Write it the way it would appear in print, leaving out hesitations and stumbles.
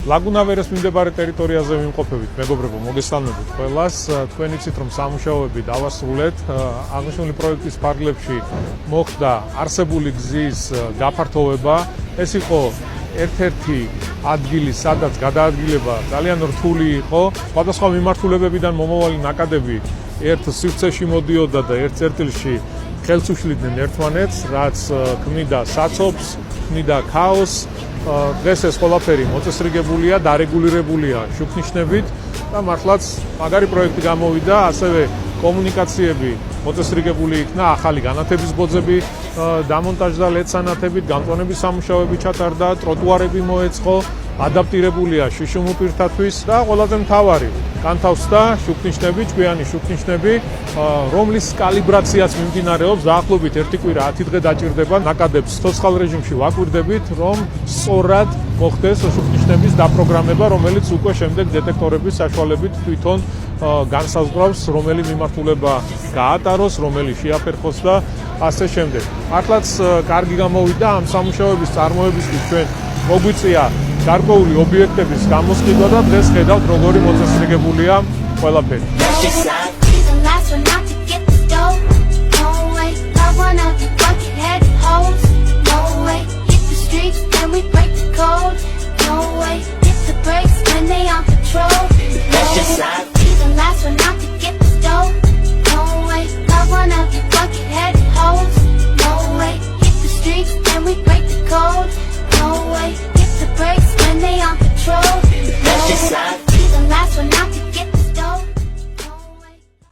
ლაგუნავერას მიმდებარე ტერიტორიაზე ვიმყოფებით, მეგობრებო, მოგესალმებით ყველას. თქვენ იცით, რომ სამუშაოები დავასრულეთ. აღნიშნული პროექტის ფარგლებში მოხდა არსებული გზის გაფართოვება. ეს იყო ერთ-ერთი ადგილი, სადაც გადაადგილება ძალიან რთული იყო. სხვადასხვა მიმართულებებიდან მომავალი ნაკადები ერთ სივრცეში მოდიოდა და ერთ წერტილში ხელს უშლიდნენ ერთმანეთს, რაც ქმნიდა საცობს, ქმნიდა ქაოსს. დღეს ეს ყველაფერი მოწესრიგებულია, დარეგულირებულია შუქნიშნებით და მართლაც მაგარი პროექტი გამოვიდა, ასევე კომუნიკაციები მოწესრიგებული იქნა, ახალი განათების ბოძები დამონტაჟდა ლედსანათებით, გამწვანების სამუშაოები ჩატარდა, ტროტუარები მოეწყო, ადაპტირებულია შიშუმ პირთათვის და ყველაზე მთავარი განთავსდა შუქნიშნები, ჭკვიანი შუქნიშნები, რომლის კალიბრაციაც მიმდინარეობს დაახლოებით 1 კვირა 10 დღე დაჭირდება. ნაკადებს ცოცხალ რეჟიმში ვაკვირდებით, რომ სწორად მოხდეს შუქნიშნების დაპროგრამება, რომელიც უკვე შემდეგ დეტექტორების საშუალებით თვითონ განსაზღვრავს, რომელი მიმართულება გაატაროს, რომელი შეაფერხოს და ასე შემდეგ. მართლაც კარგი გამოვიდა ამ სამუშაოების წარმოებისთვის ჩვენ მოგვიწია გარკვეული ობიექტების გამოსყიდვა და დღეს ხედავთ როგორი მოწესრიგებულია ყველაფერი.